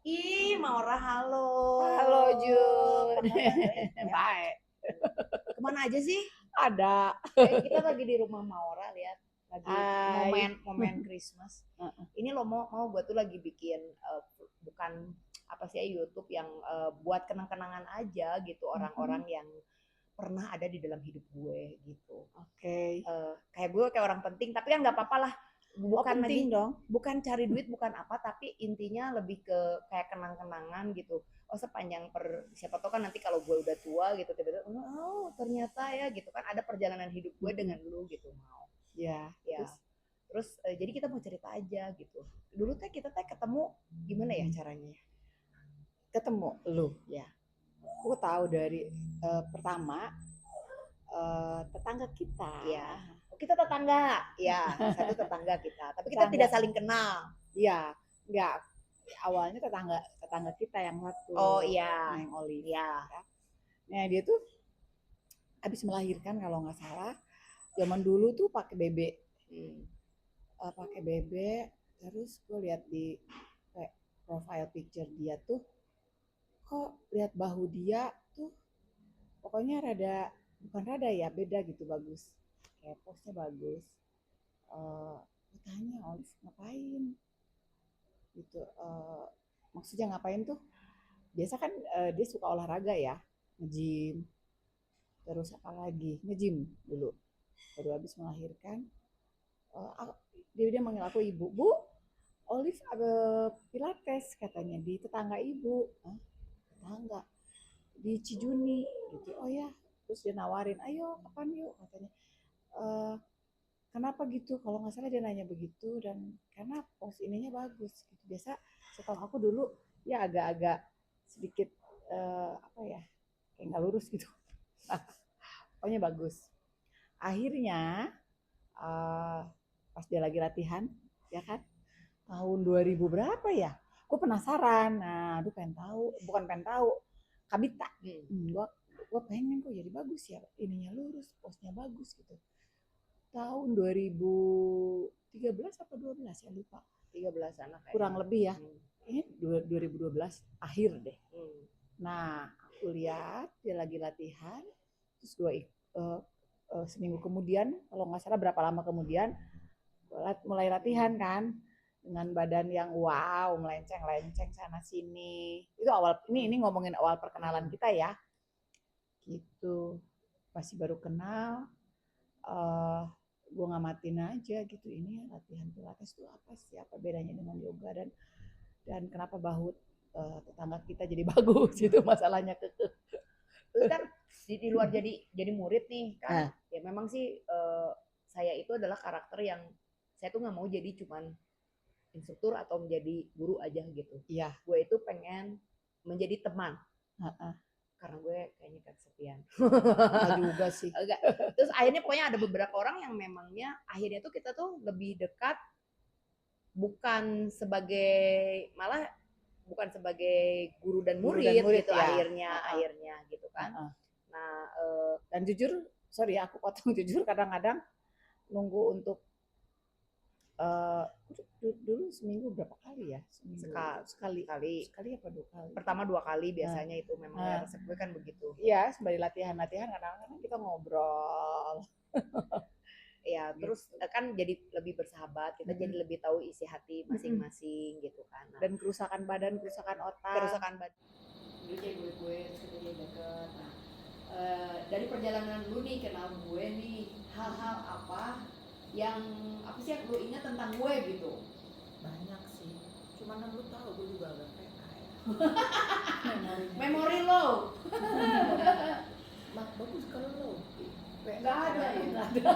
Ih, Maura, halo. Halo Jun. Apa kabar? Ya, Baik. kemana aja sih? Ada. Kita lagi di rumah Maura, lihat. Lagi Hai. momen Christmas. Heeh. Ini lo mau gue tuh lagi bikin bukan apa sih ya, YouTube yang buat kenang-kenangan aja gitu orang-orang yang pernah ada di dalam hidup gue gitu. Oke. Kayak gue kayak orang penting, tapi kan nggak apa-apa lah. Oh Bukan penting lagi, dong. bukan cari duit, bukan apa, tapi intinya lebih ke kayak kenang-kenangan gitu. Oh, sepanjang siapa tahu kan nanti kalau gue udah tua gitu, tiba-tiba oh ternyata ya gitu kan ada perjalanan hidup gue dengan lu gitu, mau Ya. ya. Terus Terus jadi kita mau cerita aja gitu. Dulu kita ketemu gimana ya caranya ya? ketemu lu. Ya. Aku tahu dari pertama tetangga kita. Ya. Oh, kita tetangga. Ya, satu tetangga kita. Tapi kita Tetangga. tidak saling kenal. Iya. Enggak. Awalnya tetangga tetangga kita yang satu. Oh iya. Yang Olive. Iya. Nah dia tuh habis melahirkan kalau nggak salah. Zaman dulu tuh pakai bebek. Pakai bebek. Terus gue lihat di profile picture dia tuh, kok lihat bahu dia tuh pokoknya bukan rada ya, beda gitu, bagus, kayak posnya bagus. Gue tanya Olive ngapain gitu, maksudnya ngapain tuh, biasa kan dia suka olahraga ya, nge-gym, terus apa lagi, nge-gym dulu baru habis melahirkan. uh, dia manggil aku ibu. Bu, Olive ada pilates katanya di tetangga ibu. Hah? Tetangga di Cijuni gitu. Oh ya, terus dia nawarin, ayo kapan yuk katanya. "Eh, kenapa gitu?" Kalau nggak salah dia nanya begitu, dan karena pos ininya bagus gitu. Biasa setahu aku dulu ya agak-agak sedikit apa ya, kayak nggak lurus gitu. Pokoknya bagus. Akhirnya eh, pas dia lagi latihan, ya kan, tahun 2000 berapa ya? Gue penasaran. Nah, aduh pengen tahu, bukan pengen tahu, Kabita. Gue pengen kok jadi bagus ya, ininya lurus, posnya bagus gitu. Tahun 2013 apa 12 ya, lupa. 13 anak kayaknya. Kurang lebih ya. Ini 2012 akhir deh. Nah, aku lihat dia lagi latihan, terus seminggu kemudian, kalau nggak salah berapa lama kemudian, mulai latihan kan, dengan badan yang wow, melenceng-lenceng sana sini. Itu awal, ini ngomongin awal perkenalan kita ya. Gitu. Masih baru kenal, uh, gue ngamatin aja gitu, ini latihan pilates tuh apa sih, apa bedanya dengan yoga, dan kenapa bahu tetangga kita jadi bagus itu masalahnya. Terus kan di luar jadi murid nih kan, ya memang sih saya itu adalah karakter yang saya tuh nggak mau jadi cuman instruktur atau menjadi guru aja gitu. Iya. Gue itu pengen menjadi teman. Uh-uh. Karena gue kayaknya kesepian. Nggak juga sih. Enggak. Terus akhirnya pokoknya ada beberapa orang yang memangnya akhirnya tuh kita tuh lebih dekat, bukan sebagai, malah bukan sebagai guru dan murid, gitu ya. akhirnya gitu kan. Nah, dan jujur, sorry aku potong, jujur kadang-kadang nunggu untuk dulu seminggu berapa kali ya? sekali apa 2 kali? Pertama 2 kali biasanya, itu memang resep gue kan begitu. Iya, sembari latihan kadang-kadang kita ngobrol. Ya, terus kan jadi lebih bersahabat, kita jadi lebih tahu isi hati masing-masing gitu kan. Dan kerusakan badan, kerusakan otak. Kerusakan badan. Dulu jadi gue, terus kita jadi deket. Nah, dari perjalanan lu nih kenal gue nih, hal-hal apa yang apa sih yang lu ingat tentang gue gitu? Banyak sih, cuman lu tahu gue juga agak peka ya. Memori lo. Bagus kalau lo. Nggak ada ya? Nggak ada.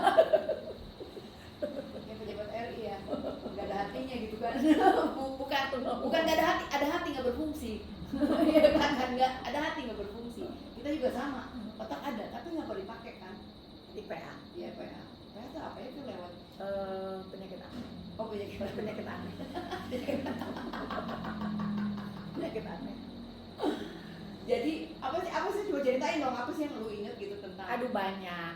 Yang pejabat RI ya, nggak ada hatinya gitu kan? bukan nggak ada hati, ada hati nggak berfungsi. Iya kan, nggak ada hati nggak berfungsi. Kita juga sama, otak ada tapi nggak pernah dipakai kan? Di PA. Iya, PA. PA itu apa ya, itu lewat penyakit aneh. Oh, penyakit aneh. Penyakit aneh. Jadi apa sih coba ceritain dong, apa sih yang lu inget gitu tentang? Aduh banyak.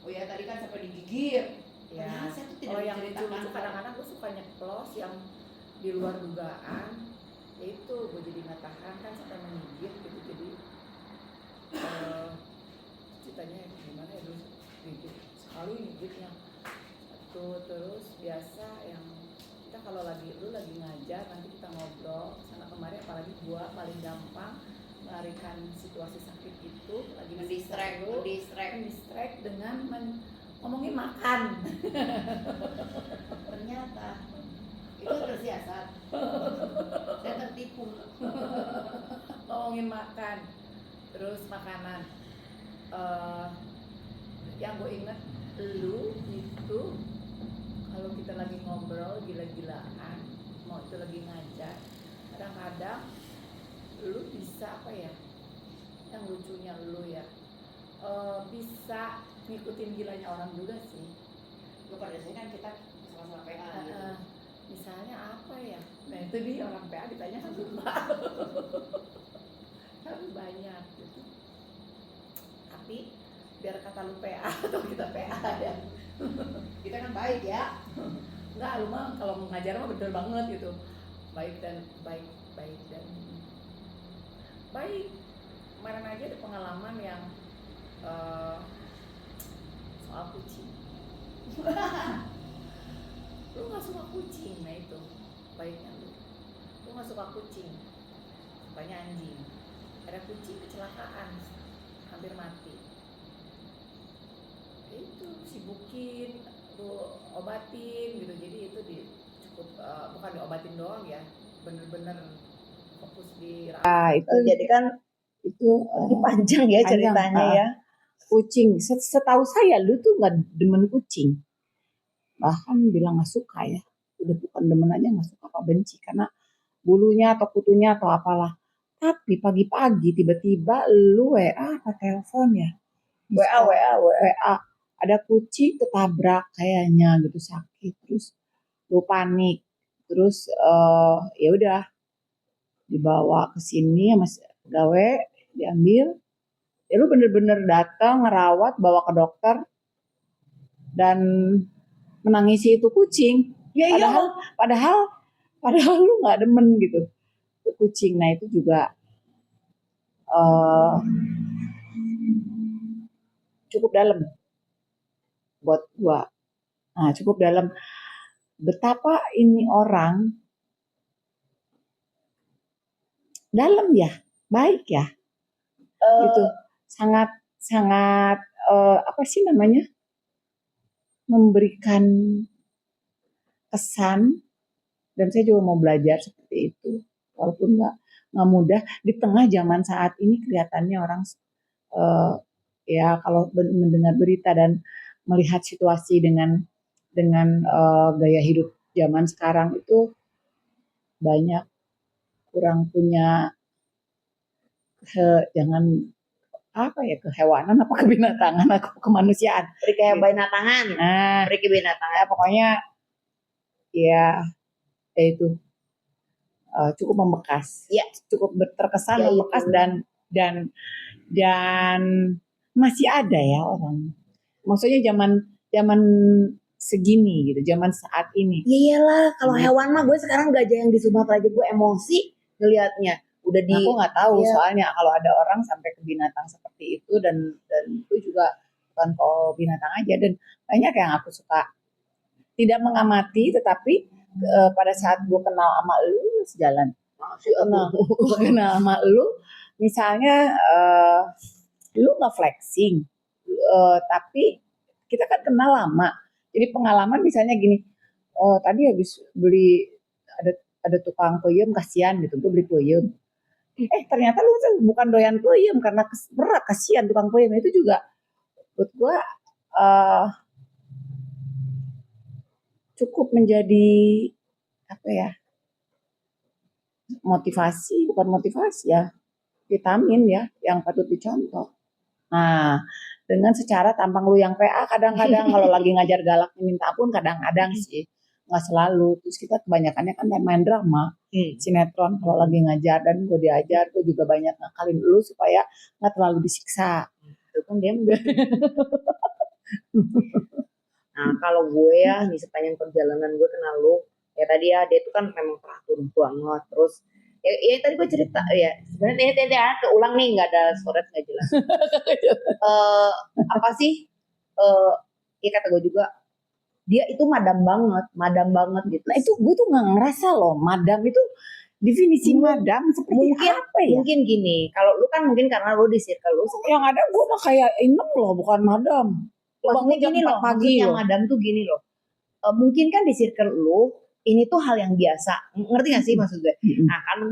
Oh ya, tadi kan sampai digigit. Ya. Saya tuh tidak Kalau yang menceritakan. lucu kadang-kadang gue suka nyeplos yang di luar dugaan, ya itu gue jadi nggak tahan kan sampai menggigit gitu. Jadi ceritanya gimana ya, dulu gigit sekali gigitnya satu. Terus biasa yang kita kalau lu lagi ngajar nanti kita ngobrol sana kemari, apalagi gua paling gampang melarikan situasi sakit itu lagi mendistract dengan ngomongin makan. Ternyata itu tersiasat. Saya tertipu. Ngomongin makan, terus makanan. Yang gue inget lu itu kalau kita lagi ngobrol gila-gilaan, mau itu lagi ngajar, kadang-kadang lu bisa apa ya, yang lucunya lu ya, bisa ngikutin gilanya orang juga sih. Lu pada dasarnya kan kita sama-sama PA gitu. Misalnya apa ya, nah itu dia orang PA ditanya kan lupa. Tapi banyak gitu. Tapi biar kata lu PA atau kita PA ya. Kita kan baik ya. Enggak, lu mah kalau ngajar mah betul banget gitu. Baik dan baik dan baik. Kemarin aja ada pengalaman yang soal kucing. Lu nggak suka kucing, nah itu baiknya lu nggak suka kucing, sukanya anjing. Ada kucing kecelakaan hampir mati, itu sibukin, lu obatin gitu. Jadi itu cukup bukan diobatin doang ya, bener-bener fokus di Itu jadi kan itu ini panjang ya ceritanya ya. kucing. Setahu saya lu tuh nggak demen kucing, bahkan bilang nggak suka ya. Udah bukan demen aja, nggak suka apa benci karena bulunya atau kutunya atau apalah. Tapi pagi-pagi tiba-tiba lu WA apa telepon ya? WA. Ada kucing ketabrak kayaknya gitu, sakit. Terus lu panik. Terus ya udah dibawa ke sini sama gawe, diambil. Ya lu bener-bener datang ngerawat, bawa ke dokter dan menangisi itu kucing. Padahal lu nggak demen gitu itu kucing. Nah itu juga cukup dalam buat gua. Nah cukup dalam, betapa ini orang dalam ya, baik ya, gitu. Sangat apa sih namanya, memberikan kesan. Dan saya juga mau belajar seperti itu, walaupun nggak mudah di tengah zaman saat ini. Kelihatannya orang ya kalau mendengar berita dan melihat situasi dengan gaya hidup zaman sekarang itu banyak kurang punya jangan apa ya, kehewanan apa kebinatangan atau kemanusiaan. Kebinatangan. Nah, Kebinatangan. Pokoknya ya itu cukup membekas. Ya. Cukup terkesan Ya, membekas itu. dan masih ada ya orang. Maksudnya zaman segini gitu, zaman saat ini. Ya iyalah, kalau hewan mah gue sekarang gajah yang di Sumatera aja gue emosi ngelihatnya. Udah di Aku nggak tahu ya. Soalnya kalau ada orang sampai ke binatang seperti itu dan itu juga bukan ke binatang aja, dan banyak yang aku suka tidak mengamati, tetapi pada saat gue kenal sama lu sejalan. Kenal sama lu, misalnya lu nggak flexing, tapi kita kan kenal lama. Jadi pengalaman misalnya gini, oh tadi habis beli ada tukang peyem, kasihan gitu, gue beli peyem. Ternyata lu bukan doyan peyem karena berat, kasihan tukang peyem. Itu juga buat gue cukup menjadi apa ya, bukan motivasi ya, vitamin ya yang patut dicontoh. Nah, dengan secara tampang lu yang PA kadang-kadang kalau lagi ngajar galak minta ampun, kadang-kadang sih, nggak selalu. Terus kita kebanyakannya kan main drama, sinetron kalau lagi ngajar, dan gue diajar, gue juga banyak ngakalin lu supaya nggak terlalu disiksa. Itu kan dia enggak. Nah kalau gue ya, di sepanjang perjalanan gue kenal lu, ya tadi ya dia itu kan memang teratur banget, terus ya tadi gue cerita ya sebenarnya keulang nih nggak ada storage nggak jelas. Apa sih ya kata gue juga dia itu madam banget gitu. Nah itu gue tuh nggak ngerasa loh madam itu definisi madam seperti Mungkin apa ya? mungkin gini, kalau lu kan mungkin karena lu di circle lu Yang ada gue mah kayak inem loh, bukan madam. maksudnya Bangun jam gini 4 loh, pagi maksudnya loh. madam tuh gini loh. Mungkin kan di circle lu ini tuh hal yang biasa, ngerti gak sih maksud gue? Nah kan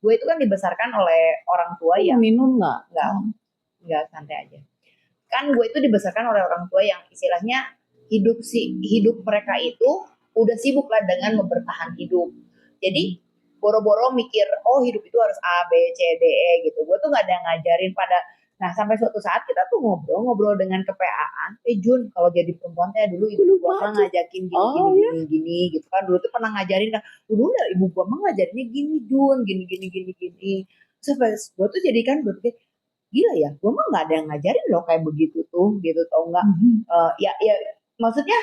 gue itu kan dibesarkan oleh orang tua Mau yang minum nggak? nggak santai aja. Kan gue itu dibesarkan oleh orang tua yang istilahnya hidup mereka itu udah sibuk lah dengan membertahan hidup. Jadi boro-boro mikir oh hidup itu harus A B C D E gitu. Gue tuh nggak ada yang ngajarin pada. Nah sampai suatu saat kita tuh ngobrol dengan kepeaan. Jun kalau jadi perempuan teh dulu ibu gua mah ngajakin gini gitu kan. Dulu tuh pernah ngajarin kan. Dulu ibu gua mah ngajarinnya gini Jun gini. Sampai gue tuh jadi kan berpikir gila ya, gue mah nggak ada yang ngajarin loh kayak begitu tuh, gitu tau nggak? Ya maksudnya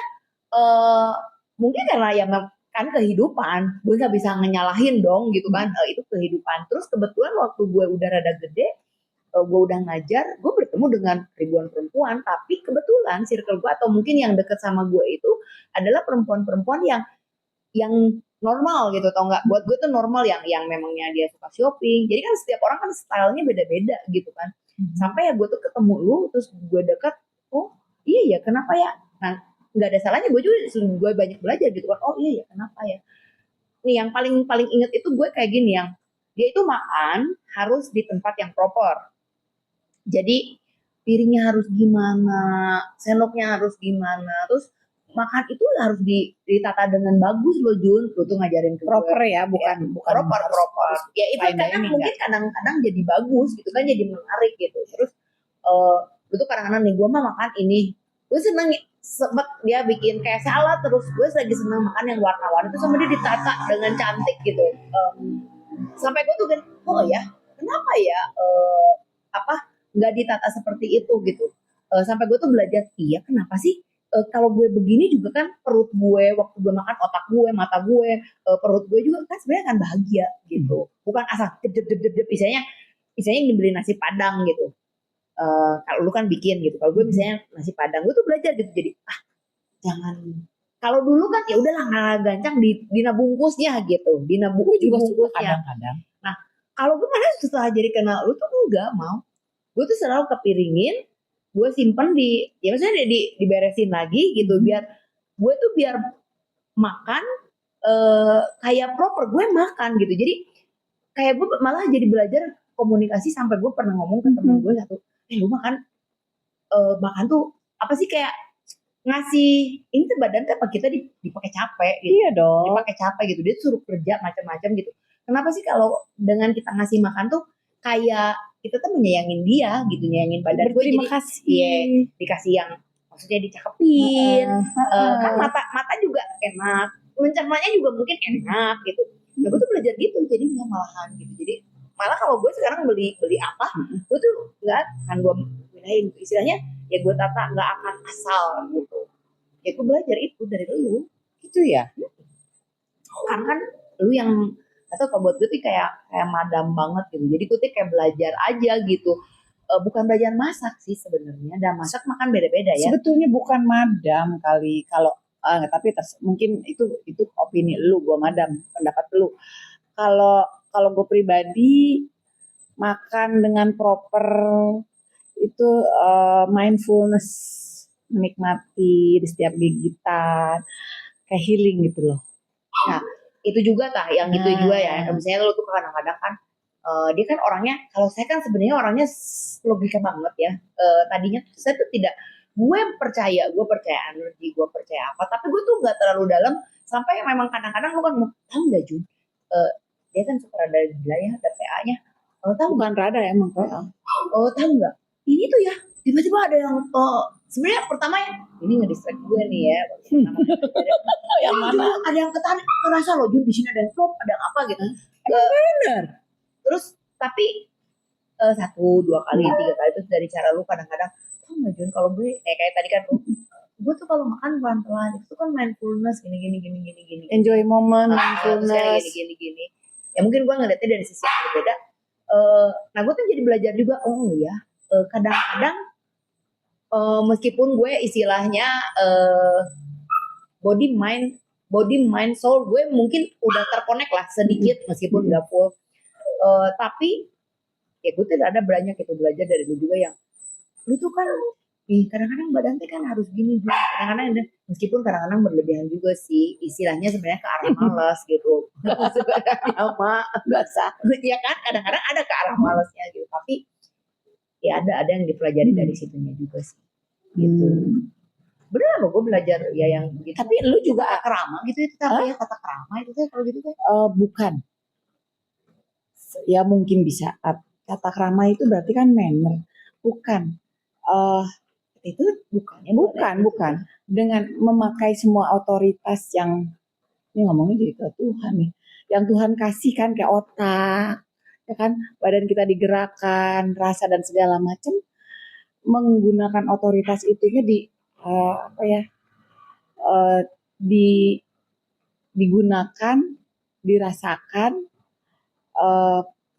mungkin karena ya kan kehidupan, gue nggak bisa nyalahin dong gitu kan, itu kehidupan. Terus kebetulan waktu gue udah rada gede, gue udah ngajar, gue bertemu dengan ribuan perempuan, tapi kebetulan circle gue atau mungkin yang deket sama gue itu adalah perempuan-perempuan yang normal gitu tau nggak, buat gue tuh normal yang memangnya dia suka shopping, jadi kan setiap orang kan stylenya beda-beda gitu kan. Sampai ya gue tuh ketemu lu terus gue dekat, oh iya ya kenapa ya, nah nggak ada salahnya gue juga gue banyak belajar gitu kan, oh iya ya kenapa ya. Nih yang paling inget itu gue kayak gini, yang dia itu makan harus di tempat yang proper, jadi piringnya harus gimana, sendoknya harus gimana, terus makan itu harus ditata dengan bagus loh Jun, lu tuh ngajarin ke Proper gue. ya, bukan Proper. Ya itu mungkin kadang-kadang jadi bagus gitu kan, jadi menarik gitu. Terus lu tuh kadang-kadang nih gue mah makan ini, gue seneng sempet dia bikin kayak salad, terus gue lagi seneng makan yang warna-warni itu sama dia ditata dengan cantik gitu. Sampai gue tuh kan, oh ya kenapa ya apa nggak ditata seperti itu gitu. Sampai gue tuh belajar, iya kenapa sih kalau gue begini juga kan perut gue waktu gue makan, otak gue, mata gue, perut gue juga kan sebenarnya kan bahagia gitu. Bukan asal jep misalnya beli nasi padang gitu. Kalau lu kan bikin gitu. Kalau gue misalnya nasi padang, gue tuh belajar gitu. Jadi jangan, kalau dulu kan ya udahlah gancang di nabungkusnya gitu. Gue juga suka bungkusnya. kadang-kadang. Nah, kalau gue malah setelah jadi kenal lu tuh enggak mau. Gue tuh selalu kepiringin, gue simpen ya maksudnya diberesin lagi gitu, biar gue tuh biar makan kayak proper, gue makan gitu. Jadi kayak gue malah jadi belajar komunikasi, sampai gue pernah ngomong ke temen gue satu, lu makan tuh apa sih, kayak ngasih ini tuh badan tuh apa kita dipakai capek gitu. Iya dong. Dipakai capek gitu, dia suruh kerja macam-macam gitu. Kenapa sih kalau dengan kita ngasih makan tuh kayak kita tuh menyayangin dia gitu, nyayangin badan gue, Terima jadi kasih. iya, dikasih yang maksudnya dicakepin, kan mata juga enak, mencernanya juga mungkin enak gitu. Nah, gue tuh belajar gitu jadinya malahan gitu. Jadi malah kalau gue sekarang beli apa, gue tuh nggak akan gue pindahin, istilahnya ya gue tata, nggak akan asal gitu. Ya gue belajar itu dari lu Gitu ya. kan lu yang atau kalau buat gue tuh kayak madam banget gitu. Jadi gue tuh kayak belajar aja gitu. Bukan belajar masak sih sebenarnya. Dan masak makan beda-beda ya. Sebetulnya bukan madam kali, kalau tapi mungkin itu opini lu, gue madam, pendapat lu. Kalau gue pribadi makan dengan proper itu mindfulness, menikmati di setiap gigitan, kayak healing gitu loh. Nah itu juga yang itu juga ya. Misalnya lu tuh kadang-kadang kan dia kan orangnya, kalau saya kan sebenarnya orangnya logika banget ya. Tadinya tuh saya tuh tidak, gue percaya energi, gue percaya apa, tapi gue tuh nggak terlalu dalam, sampai memang kadang-kadang lu kan mau tahu nggak Jun, dia kan suka rada gila ya, ada PA-nya. Tahu bukan rada emang PA. Tahu nggak? Ini tuh ya tiba-tiba ada yang sebenarnya pertama ya ini nge-distract gue nih ya. Yang mana? Ada yang ketarik, kerasa loh Jun di sini ada yang flop, ada yang apa gitu. Bener. Terus tapi 1, 2 kali, 3 kali, terus dari cara lu kadang-kadang tahu nggak Jun, kalau gue kayak tadi kan lu gue tuh kalau makan pelan-pelan itu kan mindfulness gini. Enjoy moment, Terus kayak mindfulness. gini. Ya mungkin gue ngeliatnya dari sisi yang berbeda. Nah gue tuh jadi belajar juga, oh iya, kadang-kadang meskipun gue istilahnya body mind soul gue mungkin udah terkonek lah sedikit meskipun nggak full. Tapi ya gue tuh ada banyak itu belajar dari lu juga yang lu tuh kan kadang-kadang badan teh kan harus gini juga. Kadang-kadang meskipun kadang-kadang berlebihan juga sih istilahnya sebenarnya ke arah malas gitu. Sebenarnya mah nggak sah. Ya kan kadang-kadang ada ke arah malasnya gitu. Tapi ya ada yang dipelajari dari situnya juga sih. Gitu. Bener loh gue belajar ya yang gitu. Tapi lu juga kata kerama gitu itu apa ya kata kerama itu teh kalau gitu teh? bukan. Ya mungkin bisa. Kata krama itu berarti kan manner. Bukan. Itu bukannya Bukan. Dengan memakai semua otoritas yang, ini ngomongnya jadi ke Tuhan nih. Yang Tuhan kasih kan kayak otak, ya kan, badan kita digerakkan, rasa dan segala macam, menggunakan otoritas itunya di digunakan, dirasakan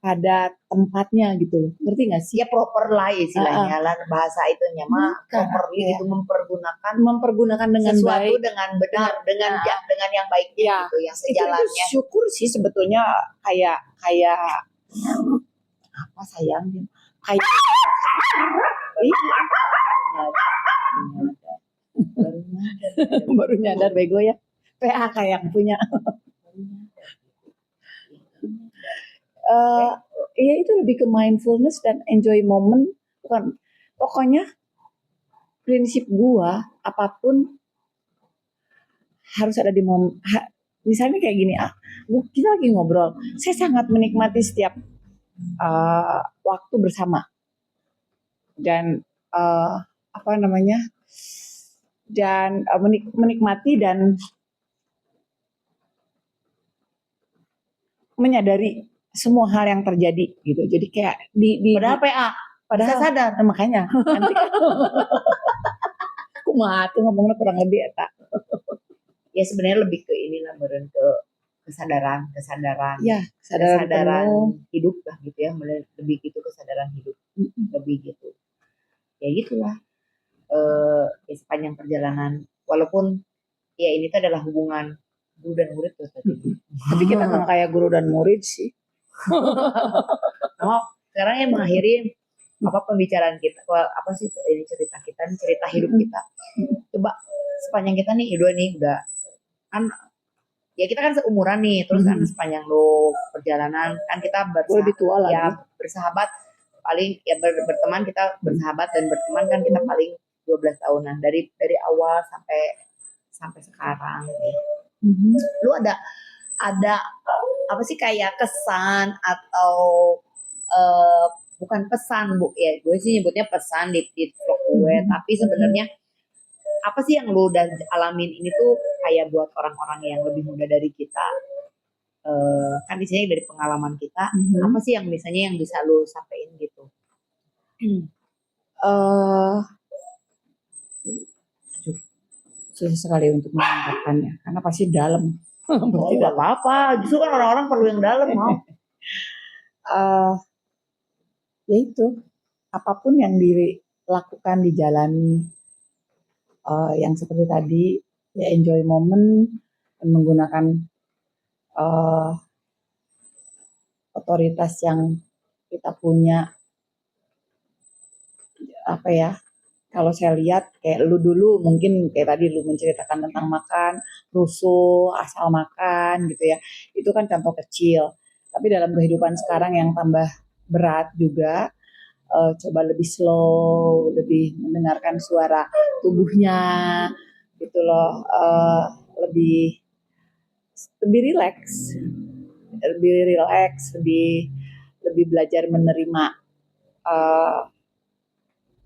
pada tempatnya gitu loh. Ngerti nggak sih? ya proper lah istilahnya lah bahasa itunya mah properly itu mempergunakan dengan sesuatu baik, dengan benar dengan yang baiknya ya, gitu yang itu sejalannya. syukur sih sebetulnya kayak apa sayang kayak baru nyadar bego ya PHK yang punya ya itu lebih ke mindfulness dan enjoy moment. Bukan, pokoknya prinsip gua apapun harus ada di momen. Misalnya kayak gini, kita lagi ngobrol, saya sangat menikmati setiap waktu bersama dan apa namanya, dan menikmati dan menyadari semua hal yang terjadi gitu. Jadi kayak Padahal PA padahal bisa sadar. Makanya nanti aku mah tuh ngomongnya kurang lebih eta. Ya sebenarnya lebih ke inilah meren ke kesadaran Ya, kesadaran hidup lah gitu ya, lebih gitu kesadaran hidup lebih gitu ya gitulah. Ya sepanjang perjalanan walaupun ya ini tuh adalah hubungan guru dan murid tuh tadi. Tapi kita nggak kayak guru dan murid sih. Nah, sekarang yang mengakhiri apa pembicaraan kita, apa sih ini cerita kita, cerita hidup kita. Coba sepanjang kita nih udah kan ya kita kan seumuran nih, terus kan sepanjang lo perjalanan kan kita lebih tua lagi. Ya bersahabat paling ya berteman kita bersahabat dan berteman kan kita paling 12 tahunan dari awal sampai sekarang nih. Lu ada apa sih kayak kesan atau bukan pesan bu ya gue sih nyebutnya pesan di vlog gue tapi sebenarnya apa sih yang lu udah alamin ini tuh kayak buat orang-orang yang lebih muda dari kita, kan di sini dari pengalaman kita apa sih yang misalnya yang bisa lu sampaikan gitu? Susah sekali untuk mengungkapkannya karena pasti dalam. Tidak apa-apa, justru kan orang-orang perlu yang dalam mau. Ya itu apapun yang dilakukan dijalani yang seperti tadi ya enjoy moment dan menggunakan otoritas yang kita punya. Apa ya, kalau saya lihat kayak lu dulu mungkin kayak tadi lu menceritakan tentang makan rusuh asal makan gitu ya, itu kan contoh kecil tapi dalam kehidupan sekarang yang tambah berat juga, coba lebih slow, lebih mendengarkan suara tubuhnya gitu loh, lebih rileks, lebih belajar menerima,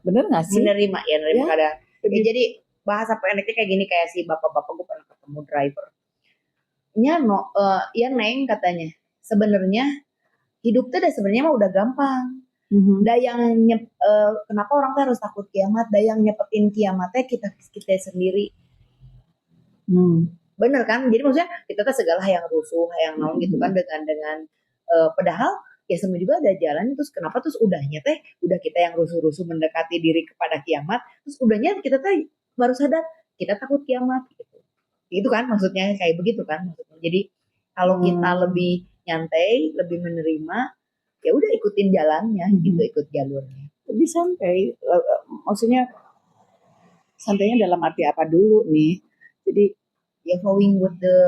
bener nggak sih? Menerima kadang. Ya, jadi bahasa pendeknya kayak gini kayak si bapak-bapak gue pernah ketemu driver. Ya Neng katanya sebenarnya hidup tuh sebenarnya mah udah gampang. Kenapa orang tuh harus takut kiamat? Yang nyepetin kiamatnya kita kita sendiri. Bener kan? Jadi maksudnya kita tuh segala yang rusuh, yang naon gitu kan dengan padahal ya semua juga ada jalan. Terus kenapa terus udahnya teh udah kita yang rusuh-rusuh mendekati diri kepada kiamat, terus udahnya kita teh baru sadar kita takut kiamat gitu. Itu kan maksudnya kayak begitu kan maksudnya. Jadi kalau kita lebih nyantai, lebih menerima, ya udah ikutin jalannya gitu, ikut jalurnya. Lebih santai, maksudnya santainya dalam arti apa dulu nih? Jadi ya flowing with the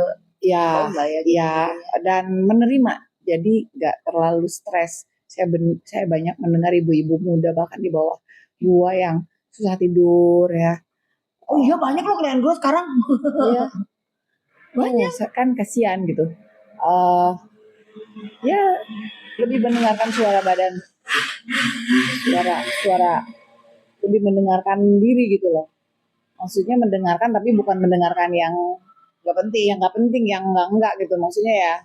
ya, flow lah ya, gitu. ya dan menerima. Jadi nggak terlalu stres. Saya banyak mendengar ibu-ibu muda bahkan di bawah gua yang susah tidur ya. Oh iya banyak loh klien gue sekarang. Iya. Banyak kan kasihan gitu. Ya lebih mendengarkan suara badan, suara lebih mendengarkan diri gitu loh. Maksudnya mendengarkan tapi bukan mendengarkan yang nggak penting, yang enggak gitu. Maksudnya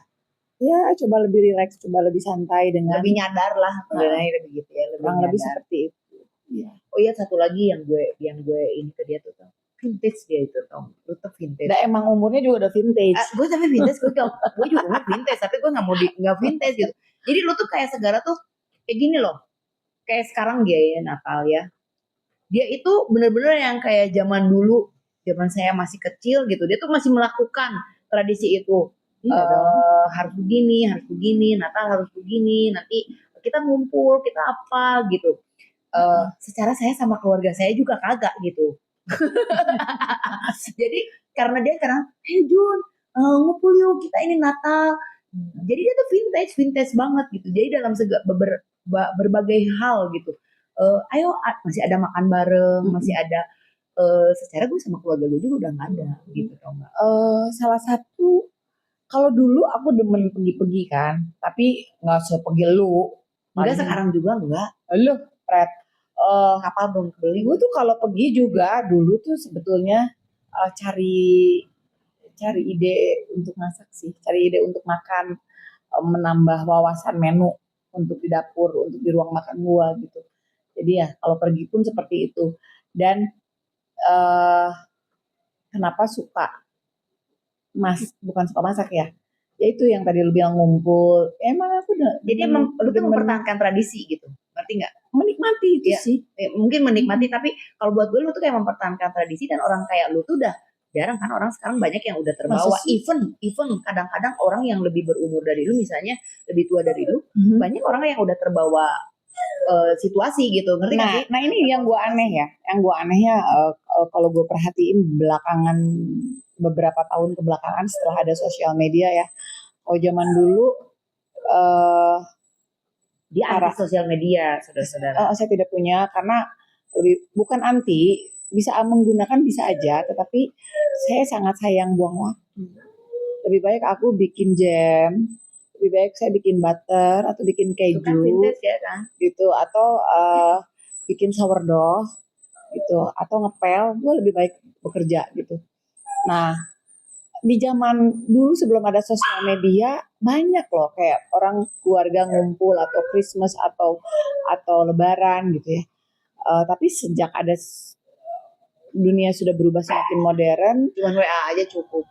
ya coba lebih rileks, coba lebih santai dengan lebih nyadar lah sebenarnya lebih gitu ya, lebih seperti itu. Ya. Oh iya satu lagi yang gue ini ke dia tuh vintage dia itu tau, lu tuh vintage. Nah, emang umurnya juga udah vintage. Gue tapi vintage, gue juga umur vintage, tapi gue nggak vintage gitu. Jadi lu tuh kayak segala tuh kayak gini loh, kayak sekarang dia ya Natal ya, dia itu bener-bener yang kayak zaman dulu, zaman saya masih kecil gitu, dia tuh masih melakukan tradisi itu. Harus begini, Natal harus begini, nanti kita ngumpul, kita apa gitu. Secara saya sama keluarga saya juga kagak gitu. Jadi karena dia sekarang, hey Jun, ngumpul yuk kita ini Natal. Jadi dia tuh vintage banget gitu. Jadi dalam berbagai hal gitu. Ayo masih ada makan bareng, masih ada. Secara gue sama keluarga gue juga udah nggak ada gitu tau nggak? Salah satu kalau dulu aku demen pergi-pergi kan, tapi nggak sepergi lu. Enggak sekarang juga enggak. Lu, Fred. Kapal belum beli. Gue tuh kalau pergi juga dulu tuh sebetulnya cari ide untuk masak sih, cari ide untuk makan, menambah wawasan menu untuk di dapur, untuk di ruang makan gua gitu. Jadi ya kalau pergi pun seperti itu. Dan kenapa bukan suka masak ya? Ya itu yang tadi lu bilang ngumpul. Emang aku jadi emang lu tuh mempertahankan tradisi gitu. Ngerti nggak? Menikmati itu ya, sih. Mungkin menikmati, tapi kalau buat gue lu tuh kayak mempertahankan tradisi, dan orang kayak lu tuh udah jarang kan, orang sekarang banyak yang udah terbawa. Even kadang-kadang orang yang lebih berumur dari lu, misalnya lebih tua dari lu, banyak orang yang udah terbawa situasi gitu, ngerti nggak sih? Nah ini yang gue aneh ya, kalau gue perhatiin belakangan beberapa tahun kebelakangan setelah ada sosial media ya. Oh zaman dulu di arah sosial media, saudara-saudara. Saya tidak punya, karena bukan anti, bisa menggunakan bisa aja, tetapi saya sangat sayang buang waktu. Lebih baik aku bikin jam, lebih baik saya bikin butter atau bikin keju, kan vintage, ya kan? gitu, atau bikin sourdough, gitu, atau ngepel. Gue lebih baik bekerja gitu. Nah, di zaman dulu sebelum ada sosial media banyak loh kayak orang keluarga ngumpul atau Christmas atau Lebaran gitu ya. Tapi sejak ada dunia sudah berubah semakin modern, cuman WA aja cukup.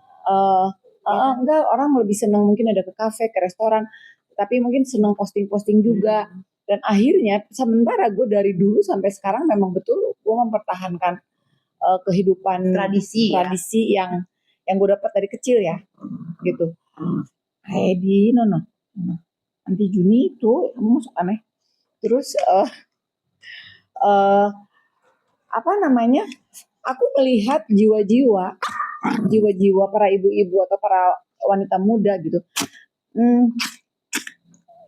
Enggak, orang lebih senang mungkin ada ke kafe, ke restoran, tapi mungkin senang posting-posting juga. Dan akhirnya sementara gue dari dulu sampai sekarang memang betul gue mempertahankan kehidupan tradisi yang gue dapat dari kecil ya, gitu. Kayak di nanti Juni itu kamu masuk aneh. Terus apa namanya? Aku melihat jiwa-jiwa para ibu-ibu atau para wanita muda gitu,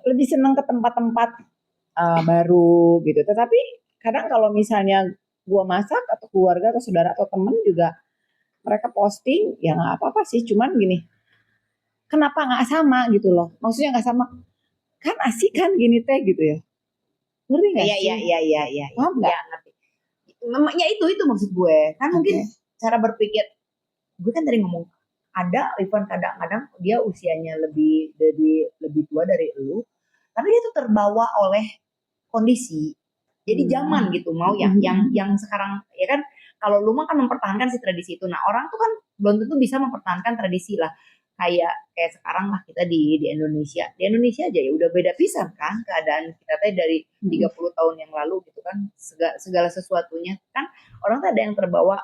lebih senang ke tempat-tempat baru gitu. Tetapi kadang kalau misalnya gue masak atau keluarga atau saudara atau temen juga mereka posting, ya nggak apa-apa sih, cuman gini, kenapa nggak sama gitu loh? Maksudnya nggak sama, kan asik kan gini teh gitu ya? Ngerti nggak sih? Iya. Paham nggak? Ya itu maksud gue. Kan mungkin cara berpikir, gue kan tadi ngomong, ada even kadang-kadang dia usianya lebih tua dari lu, tapi dia tuh terbawa oleh kondisi. Jadi zaman gitu mau yang sekarang ya kan, kalau lu mah kan mempertahankan si tradisi itu. Nah, orang tuh kan belum tentu bisa mempertahankan tradisi lah. Kayak sekarang lah kita di Indonesia. Di Indonesia aja ya udah beda pisan kan keadaan kita teh dari 30 tahun yang lalu gitu kan. Segala sesuatunya kan orang tuh ada yang terbawa.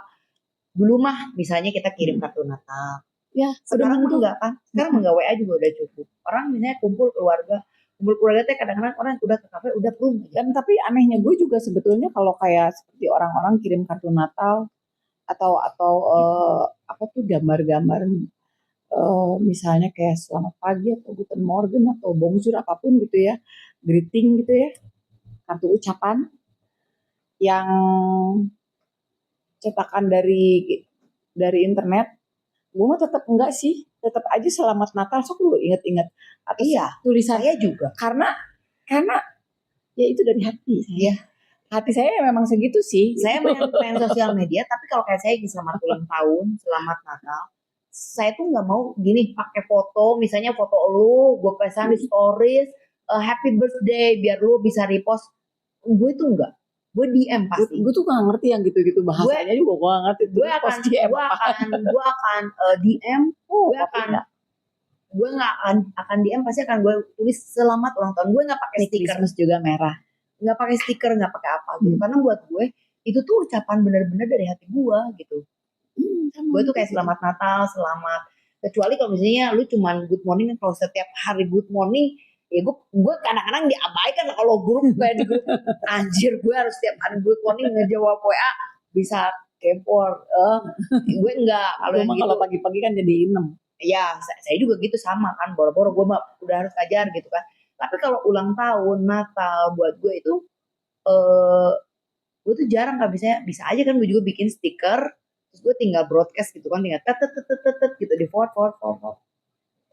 Dulu mah misalnya kita kirim kartu Natal. Ya, Sekarang mah udah enggak kan. Sekarang mah enggak WA juga udah cukup. Orang misalnya kumpul keluarga teh kadang-kadang orang udah ke kafe udah belum. Dan tapi anehnya gue juga sebetulnya kalau kayak seperti orang-orang kirim kartu Natal atau apa tuh gambar-gambar misalnya kayak selamat pagi atau guten morgen atau bonjour apapun gitu ya, greeting gitu ya, kartu ucapan yang cetakan dari internet, gue mah tetap enggak sih, tetap aja selamat Natal sok lu inget-inget atau Iya, tulisan saya juga. karena ya itu dari hati saya. Hati saya memang segitu sih. Saya main sosial media, tapi kalau kayak saya selamat ulang tahun, selamat Natal, saya tuh nggak mau gini pakai foto, misalnya foto lu, gue pesan di stories, happy birthday, biar lu bisa repost. Gue tuh enggak, gue DM pasti. Gue tuh gak ngerti yang gitu-gitu bahasanya juga gue gak ngerti. Gue akan DM, gue nggak akan DM, pasti akan gue tulis selamat ulang tahun. Gue nggak pakai stiker, Christmas juga merah. nggak pakai stiker, nggak pakai apa gitu. Karena buat gue itu tuh ucapan bener-bener dari hati gue gitu. Gue tuh kayak selamat Natal, selamat. Kecuali kalau misalnya lu cuman good morning, kalau setiap hari good morning, ya gue kadang-kadang diabaikan kalau grup kayak di grup. Anjir, gue harus setiap hari good morning ngejawab WA bisa kepor. Gue enggak kalau yang gitu. Kalau pagi-pagi kan jadi 6. Ya, saya juga gitu sama kan. Boro-boro gue mah udah harus ngajar gitu kan. Tapi kalau ulang tahun, Natal buat gue itu gue tuh jarang, nggak bisa aja kan gue juga bikin stiker, terus gue tinggal broadcast gitu kan, tinggal tet gitu di forward.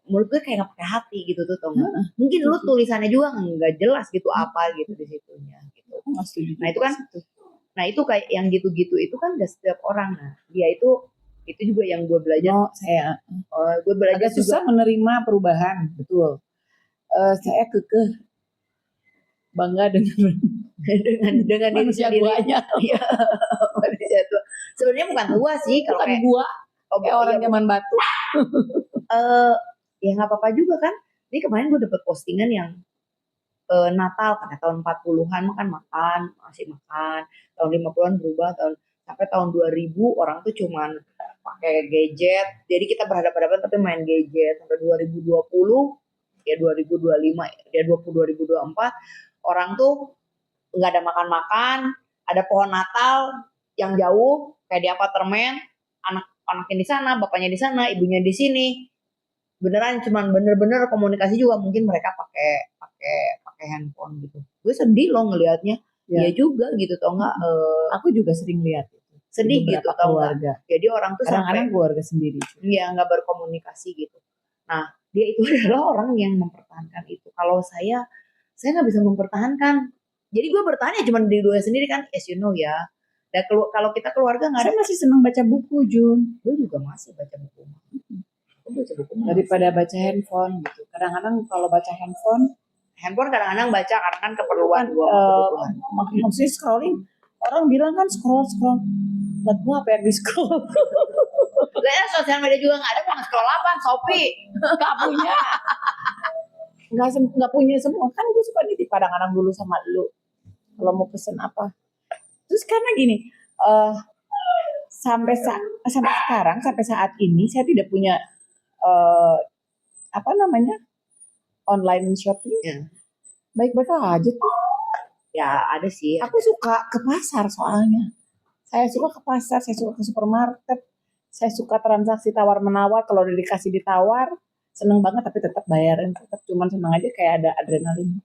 Menurut gue kayak nggak pakai hati gitu tuh, tau nggak? Mungkin lu tulisannya juga nggak jelas gitu apa gitu di situnya gitu. Nah itu kan, nah itu kayak yang gitu-gitu itu kan gak setiap orang. Nah dia itu juga yang gue belajar. Gue belajar agak susah menerima perubahan, betul. Saya kekeh bangga dengan manusia guanya. Iya, manusia tua. Sebenarnya bukan tua sih kalau kayak gua, kayak orang zaman batu. Ya nggak apa-apa juga kan. Ini kemarin gue dapet postingan yang Natal karena tahun 40-an masih makan. Tahun 50-an berubah, sampai tahun 2000 orang tuh cuman pakai gadget. Jadi kita berhadapan-hadapan tapi main gadget sampai 2020 ya 2025 ya 2024 orang tuh nggak ada makan-makan, ada pohon Natal yang jauh kayak di apartemen, anaknya di sana, bapaknya di sana, ibunya di sini. Beneran cuman bener-bener komunikasi juga mungkin mereka pakai handphone gitu. Gue sedih loh ngelihatnya. Ya juga gitu tau nggak? Aku juga sering lihat itu. Sedih gitu tau nggak? Jadi orang tuh kadang-kadang keluarga sendiri. Iya nggak berkomunikasi gitu. Nah dia itu adalah orang yang mempertahankan itu. Kalau saya nggak bisa mempertahankan. Jadi gue bertahan ya cuma diri gue sendiri kan, as you know ya. Dan kalau kita keluarga nggak ada. Saya masih senang baca buku, Jun. Gue juga masih baca buku. Daripada baca handphone gitu. Kadang-kadang kalau baca handphone kadang-kadang baca karena kan keperluan gue. Maksudnya scrolling, orang bilang kan scroll. Buat gue apa yang di scroll? Lihat sosial media juga nggak ada, mau scroll apa? Shopee nggak punya. Nggak punya semua kan. Gue suka nih kadang-kadang dulu sama lu kalau mau pesen apa. Terus karena gini, sampai sekarang sampai saat ini saya tidak punya online shopping. Baik-baik aja tuh. Ya ada sih. Aku suka ke pasar soalnya. Saya suka ke pasar, saya suka ke supermarket, saya suka transaksi tawar menawar. Kalau udah dikasih ditawar, seneng banget tapi tetap bayarin, tetap cuman seneng aja kayak ada adrenalin.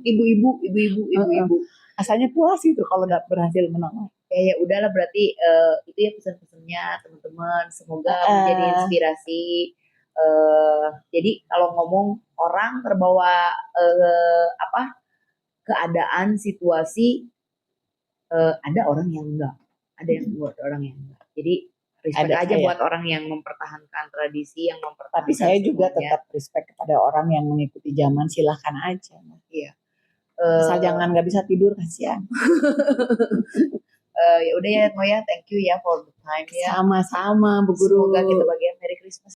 Ibu-ibu. Asalnya puas itu kalau udah berhasil menawar. Ya udahlah berarti itu ya pesan-pesannya teman-teman. Semoga menjadi inspirasi. Jadi kalau ngomong orang terbawa keadaan, situasi, ada orang yang enggak, ada yang buat orang yang enggak. Jadi respect aja buat orang yang mempertahankan tradisi, yang mempertahankan. Tapi saya juga tetap respect kepada orang yang mengikuti zaman, silahkan aja. Iya. Asal jangan nggak bisa tidur, kasihan. Ya udah ya Moya, thank you ya for the time ya. Sama-sama Bu Guru. Semoga kita bagian Merry Christmas.